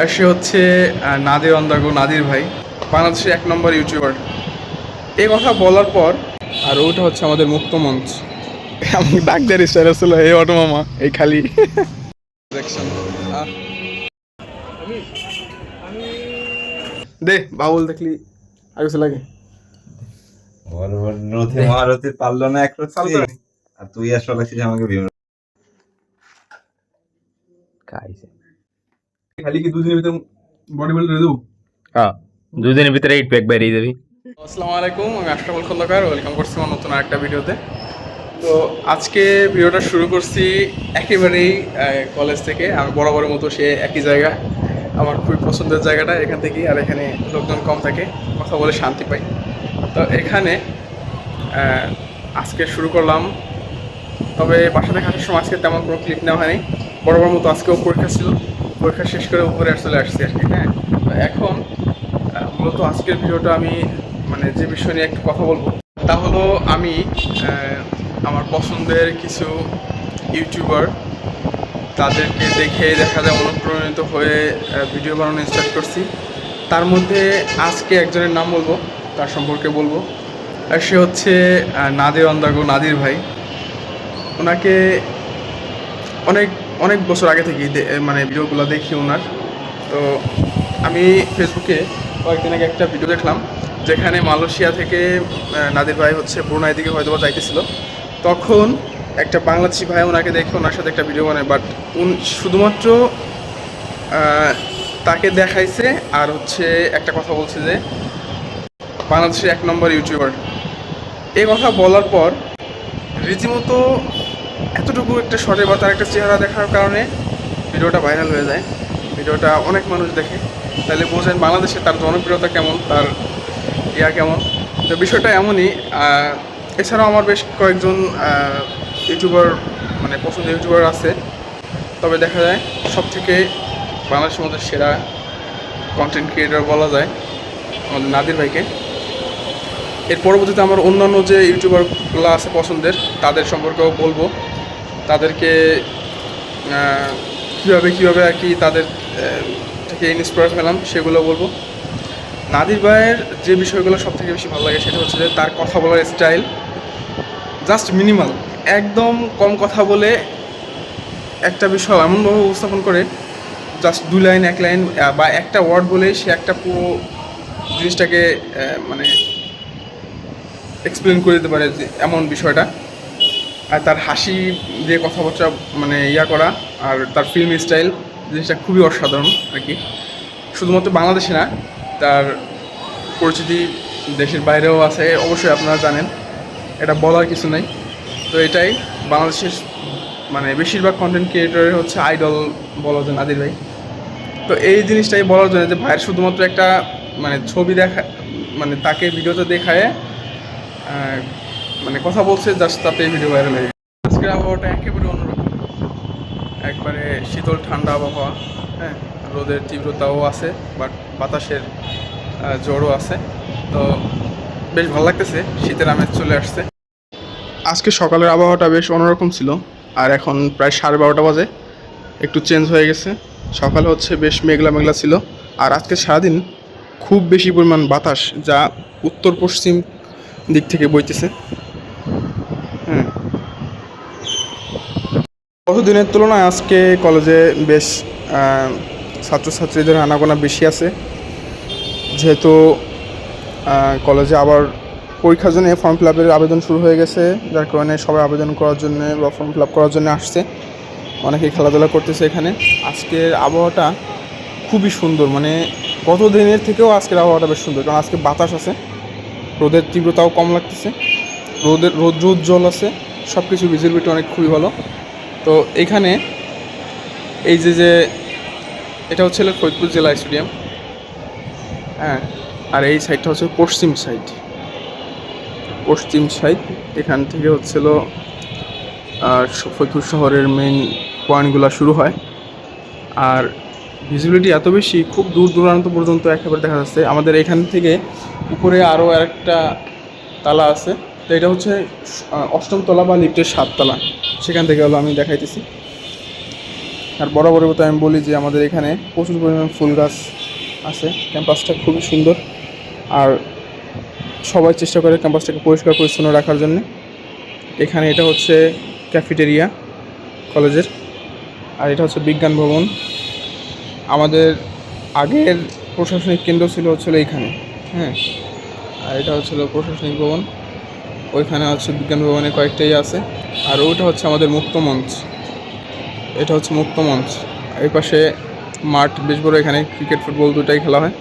আর সে হচ্ছে নাদির অন্দাগো, নাদির ভাই, বাংলাদেশের 1 নম্বর ইউটিউবার। এই কথা বলার পর আর ওটা হচ্ছে আমাদের মুক্ত মঞ্চ। আমি ডাক্তার স্টাইল ছিল এই অটো মামা, এই খালি দেখছেন। দে বাউল দেখলি আর কিছু লাগে ওর নথি মহারথী পারলো না এক রত্তি, আর তুই আসলে লাগছিস আমাকে ভীম খাইছে। খালি কি দুদিনের ভিতরে বডি বিল্ডার দেবো। হ্যাঁ, 2 দিনের ভিতরে 8 প্যাক বেরিয়ে যাবি। আসসালামু আলাইকুম, আমি আশরাফুল খন্দকার, ওয়েলকাম করছি আমার নতুন একটা ভিডিওতে। তো আজকে ভিডিওটা শুরু করছি একেবারেই কলেজ থেকে। আমি বরাবরের মতো সে একই জায়গা, আমার খুবই পছন্দের জায়গাটা এখান থেকেই। আর এখানে লোকজন কম থাকে, কথা বলে শান্তি পাই। তো এখানে আজকে শুরু করলাম। তবে বাসা থেকে আসার সময় আজকে তেমন কোনো ক্লিপ নেওয়া হয়নি, বরাবর মতো আজকেও পরীক্ষা ছিল, পরীক্ষা শেষ করে উপরে চলে আসছি আর কি। হ্যাঁ, তো এখন মূলত আজকের ভিডিওটা আমি মানে যে বিষয় নিয়ে একটু কথা বলবো তা হলো আমি আমার পছন্দের কিছু ইউটিউবার, তাদেরকে দেখে দেখা যায় অনুপ্রাণিত হয়ে ভিডিও বানানো স্টার্ট করছি। তার মধ্যে আজকে একজনের নাম বলবো, তার সম্পর্কে বলবো। আর সে হচ্ছে নাদির অন্দাগো, নাদির ভাই। ওনাকে অনেক অনেক বছর আগে থেকেই মানে ভিডিওগুলো দেখি ওনার। তো আমি ফেসবুকে কয়েকদিন আগে একটা ভিডিও দেখলাম, যেখানে মালয়েশিয়া থেকে নাদির ভাই হচ্ছে ব্রুনাই দিকে হয়তো বা যাইতেছিল। তখন একটা বাংলাদেশি ভাই ওনাকে দেখে ওনার সাথে একটা ভিডিও বানায়, বাট শুধুমাত্র তাকে দেখাইছে আর হচ্ছে একটা কথা বলছে যে বাংলাদেশের 1 নম্বর ইউটিউবার। এই কথা বলার পর রীতিমতো এতটুকু একটা শর্টে বা তার একটা চেহারা দেখার কারণে ভিডিওটা ভাইরাল হয়ে যায়, ভিডিওটা অনেক মানুষ দেখে। তাহলে বোঝেন বাংলাদেশে তার জনপ্রিয়তা কেমন, তার কেমন। তো বিষয়টা এমনই। এছাড়াও আমার বেশ কয়েকজন ইউটিউবার মানে পছন্দের ইউটিউবার আছে, তবে দেখা যায় সবথেকে বাংলাদেশের মধ্যে সেরা কন্টেন্ট ক্রিয়েটর বলা যায় আমাদের নাদির ভাইকে। এর পরবর্তীতে আমার অন্যান্য যে ইউটিউবারগুলো আছে পছন্দের, তাদের সম্পর্কেও বলবো, তাদেরকে কীভাবে আর কি তাদের থেকে ইন্সপায়ার পেলাম সেগুলো বলবো। নাদির ভাইয়ের যে বিষয়গুলো সবথেকে বেশি ভালো লাগে সেটা হচ্ছে যে তার কথা বলার স্টাইল জাস্ট মিনিমাল, একদম কম কথা বলে একটা বিষয় এমনভাবে উপস্থাপন করে, জাস্ট 2 লাইন 1 লাইন বা একটা ওয়ার্ড বলে সে একটা পুরো জিনিসটাকে মানে এক্সপ্লেন করে দিতে পারে, যে এমন বিষয়টা। আর তার হাসি দিয়ে কথাবার্তা মানে করা, আর তার ফিল্ম স্টাইল জিনিসটা খুবই অসাধারণ আর কি। শুধুমাত্র বাংলাদেশে না, তার পরিচিতি দেশের বাইরেও আছে, অবশ্যই আপনারা জানেন, এটা বলার কিছু নেই। তো এটাই বাংলাদেশের মানে বেশিরভাগ কন্টেন্ট ক্রিয়েটরের হচ্ছে আইডল বলা যায় নাদির ভাই। তো এই জিনিসটাই বলার জন্য যে ভাইয়ের শুধুমাত্র একটা মানে ছবি দেখা, মানে তাকে ভিডিওতে দেখায় মানে কথা বলছে, জাস্ট তাতে ভিডিও ভাইরাল হয়ে গেছে। আজকের আবহাওয়াটা একেবারে অন্যরকম, একবারে শীতল ঠান্ডা আবহাওয়া। হ্যাঁ, রোদের তীব্রতাও আছে, বাট বাতাসের জোরও আছে। তো বেশ ভালো লাগতেছে, শীতের আমেজ চলে আসছে। আজকে সকালের আবহাওয়াটা বেশ অন্যরকম ছিল, আর এখন প্রায় 12:30 বাজে, একটু চেঞ্জ হয়ে গেছে। সকালে হচ্ছে বেশ মেঘলা মেঘলা ছিল, আর আজকে সারাদিন খুব বেশি পরিমাণ বাতাস, যা উত্তর পশ্চিম দিক থেকে বইতেছে। হ্যাঁ, গত দিনের তুলনায় আজকে কলেজে বেশ ছাত্রছাত্রীদের আনাগোনা বেশি আছে, যেহেতু কলেজে আবার পরীক্ষার জন্য ফর্ম ফিল আপের আবেদন শুরু হয়ে গেছে, যার কারণে সবাই আবেদন করার জন্য বা ফর্ম ফিল আপ করার জন্য আসছে। অনেকেই খেলাধুলা করতেছে এখানে। আজকের আবহাওয়াটা খুবই সুন্দর, মানে গত দিনের থেকেও আজকের আবহাওয়াটা বেশ সুন্দর, কারণ আজকে বাতাস আছে, রোদের তীব্রতাও কম লাগতেছে, রোদ উজ্জ্বল আছে, সব কিছু ভিজিবিলিটি অনেক খুবই ভালো। তো এখানে এই যে এটা হচ্ছে ফরিদপুর জেলা স্টেডিয়াম। হ্যাঁ, আর এই সাইডটা হচ্ছে পশ্চিম সাইড। এখান থেকে হচ্ছিল ফরিদপুর শহরের মেইন পয়েন্টগুলো শুরু হয়। আর ভিজিবিলিটি এত বেশি, খুব দূর দূরান্ত পর্যন্ত একেবারে দেখা যাচ্ছে। আমাদের এখান থেকে উপরে আরও আরেকটা তালা আছে, তো এটা হচ্ছে 8ম তলা বা লিফটের 7 তলা, সেখান থেকে হলো আমি দেখাইতেছি। আর বরাবরের মতো আমি বলি যে আমাদের এখানে প্রচুর পরিমাণ ফুল গাছ আছে। ক্যাম্পাসটা খুবই সুন্দর, আর সবাই চেষ্টা করে ক্যাম্পাসটাকে পরিষ্কার পরিচ্ছন্ন রাখার জন্য। এখানে এটা হচ্ছে ক্যাফেটেরিয়া কলেজের, আর এটা হচ্ছে বিজ্ঞান ভবন। আমাদের আগের প্রশাসনিক কেন্দ্র ছিল এইখানে, হ্যাঁ। আর এটা হচ্ছিল প্রশাসনিক ভবন, ওইখানে হচ্ছে বিজ্ঞান ভবনে কয়েকটাই আছে। আর ওইটা হচ্ছে আমাদের মুক্ত মঞ্চ, এটা হচ্ছে মুক্ত মঞ্চ। এই পাশে মাঠ বেশ বড়, এখানে ক্রিকেট ফুটবল দুটাই খেলা হয়,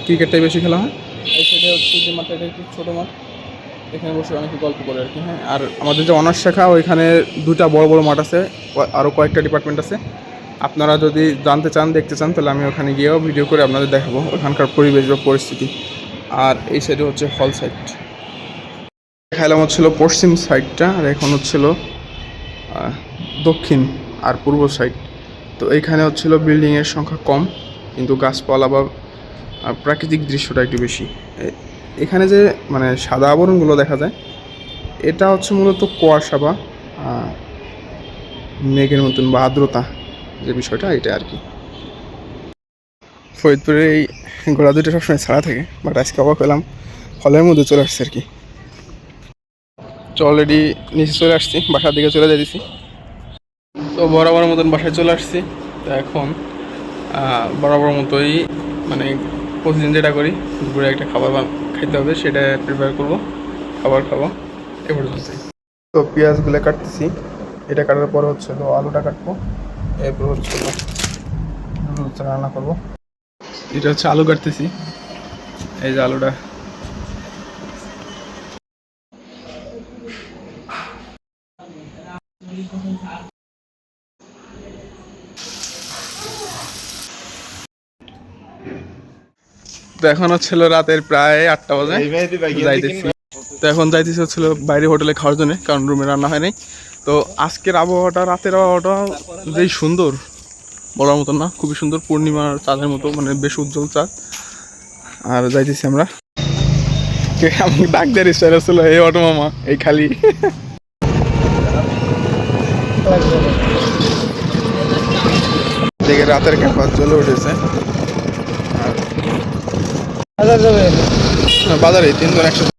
ক্রিকেটটাই বেশি খেলা হয়। এই সাইডে হচ্ছে যে মাঠটা, এটা একটু ছোটো মাঠ, এখানে বসে অনেকে গল্প করে আর কি, হ্যাঁ। আর আমাদের যে অনার্স শাখা, ওইখানে দুটা বড় বড় মাঠ আছে, আরও কয়েকটা ডিপার্টমেন্ট আছে। আপনারা যদি জানতে চান, দেখতে চান, তাহলে আমি ওখানে গিয়েও ভিডিও করে আপনাদের দেখাবো ওখানকার পরিবেশ বা পরিস্থিতি। আর এই সাইডে হচ্ছে হল সাইড, দেখালাম হচ্ছিল পশ্চিম সাইডটা, আর এখন হচ্ছিল দক্ষিণ আর পূর্ব সাইড। তো এইখানে হচ্ছিল বিল্ডিংয়ের সংখ্যা কম, কিন্তু গাছপালা বা প্রাকৃতিক দৃশ্যটা একটু বেশি। এখানে যে মানে সাদা আবরণগুলো দেখা যায়, এটা হচ্ছে মূলত কুয়াশা বা মেঘের মতন বা আর্দ্রতা যে বিষয়টা, এটা আর কি। ফরিদপুরে এই ঘোড়া দুটো সবসময় ছাড়া থাকে, বাট আজকে অবাক হলাম, হলের মধ্যে চলে আসছে আর কি। তো অলরেডি নিচে চলে আসছি, বাসার দিকে চলে যাইতেছি। তো বরাবর মতন বাসায় চলে আসছি। তো এখন বরাবর মতোই মানে প্রতিদিন যেটা করি, দুপুরে একটা খাবার খাইতে হবে, সেটা প্রিপেয়ার করবো, খাবার খাবো এ পর্যন্ত। তো পেঁয়াজগুলো কাটতেছি, এটা কাটার পর হচ্ছে তো আলুটা কাটবো, এরপর হচ্ছে রান্না করবো। এটা হচ্ছে আলু কাটতেছি, এই যে আলুটা। তো এখন হচ্ছিল রাতের প্রায় 8টা বাজে, যাইতেছি। তো এখন যাইতেছি হচ্ছিল বাইরে হোটেলে খাওয়ার জন্য, কারণ রুমে রান্না হয় নাই। তো আজকের আবহাওয়াটা, রাতের আবহাওয়াটা যেই সুন্দর, বলার মতন না, খুবই সুন্দর, পূর্ণিমার চাঁদের মতো, মানে বেশ উজ্জ্বল চাঁদ। আর যাইতেছি আমরা, আমাকে ডাক দেওয়ার স্টাইল ছিল, এই অটো মামা, এই খালি। দেখে রাতের ক্যাম্পাস জ্বলে উঠেছে। বাজারে 3 জন একসাথে।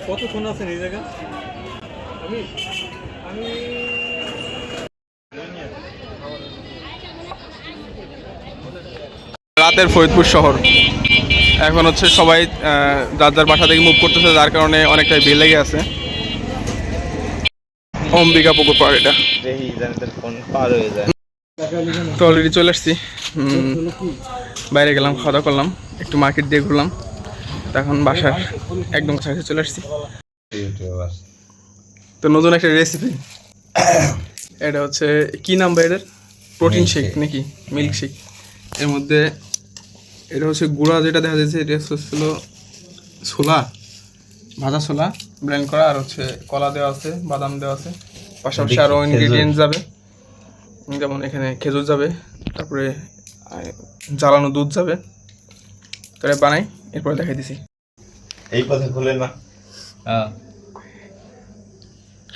কতক্ষণ আছেন এই জায়গা? রাতের ফরিদপুর শহর এখন হচ্ছে সবাই যার যার বাসা থেকে মুভ করতেছে, যার কারণে অনেকটাই ভিড় লেগে আছে। অম্বিকা পুকুর পাড় এটা। পার হয়ে যায়। তো অলরেডি চলে আসছি, বাইরে গেলাম, খাওয়া দাওয়া করলাম, একটু মার্কেট দিয়ে ঘুরলাম। তখন বাসার একদম কাছাকাছি চলে আসছি। তো নতুন একটা রেসিপি, এটা হচ্ছে কি নাম ভাই এটার? প্রোটিন শেক নাকি মিল্ক শেক। এর মধ্যে এটা হচ্ছে গুঁড়া যেটা দেখা যাচ্ছে, এটা হচ্ছিল ছোলা, ভাজা ছোলা ব্লেন্ড করা, আর হচ্ছে কলা দেওয়া আছে, বাদাম দেওয়া আছে, পাশাপাশি আরও ইনগ্রিডিয়েন্টস যাবে, যেমন এখানে খেজুর যাবে, তারপরে জ্বালানো দুধ যাবে। তাহলে বানাই, এরপরে দেখাই দিছি। এই পথে খুলে না।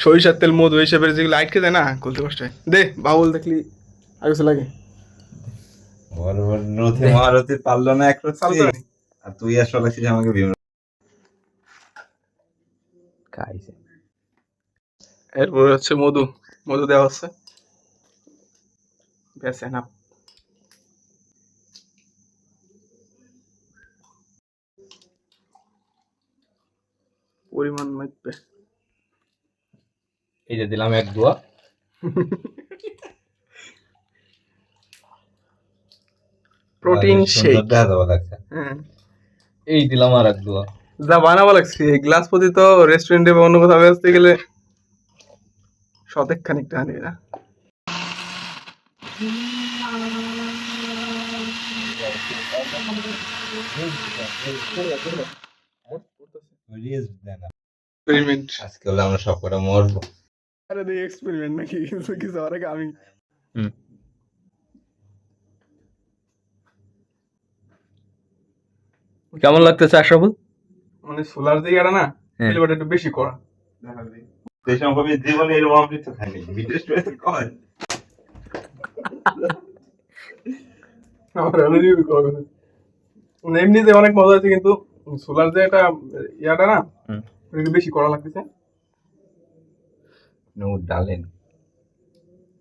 সরিষার তেল, মধু হিসেবে যেগুলো লাইট খেতে না, খুলতে কষ্ট হয়। দে বাউল দেখলি আর কিছু লাগে। নথি মারতি পারলো না এক রত্তি, আর তুই আসলে আমাকে বিভিন্ন। খাইছে। এরপরে হচ্ছে মধু, মধু দেওয়া হচ্ছে, ব্যাস এনাফ। পরিমাণ মাপবে। এই যে দিলাম এক দোয়া। Protein shake. দেখা যাওয়া লাগছে। এই দিলাম আর এক দোয়া। যা বানাবো লাগছে, গ্লাস প্রতি তো রেস্টুরেন্টে বা অন্য কোথাও বেচতে গেলে শতেক খানিকটা আনি না। রিস্ক দেন না। এক্সপেরিমেন্ট। আজকে হলে আমরা সব কটা মরবো। আরে দেখ এক্সপেরিমেন্ট নাকি কিছু কিছু আর আগে আমি কেমন লাগতেছে আশরাফুল? মানে সোলার জায়গাটা না হ্যাঁ। ফ্লেভারটা একটু বেশি করা। সেই সম্ভবে জীবনে এরকম অমৃত খাইনি, বিদেশ করে তো কয়। আমার রিভিউ করা কথা। মানে এমনিতে অনেক মজা আছে কিন্তু সোলার যে একটা ইয়াটা না হুম। ওটা একটু বেশি করা লাগতেছে। নো ডালেন।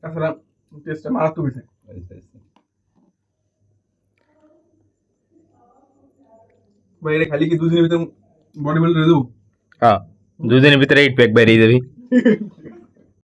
তাছাড়া টেস্টটা মারাত্মক হয়েছে। ভাই এটা খালি কি 2 দিনের ভিতরে বডি বিল্ডার হয়ে যাবো? হ্যাঁ, 2 দিনের ভিতরে 8 প্যাক বেরিয়ে যাবি।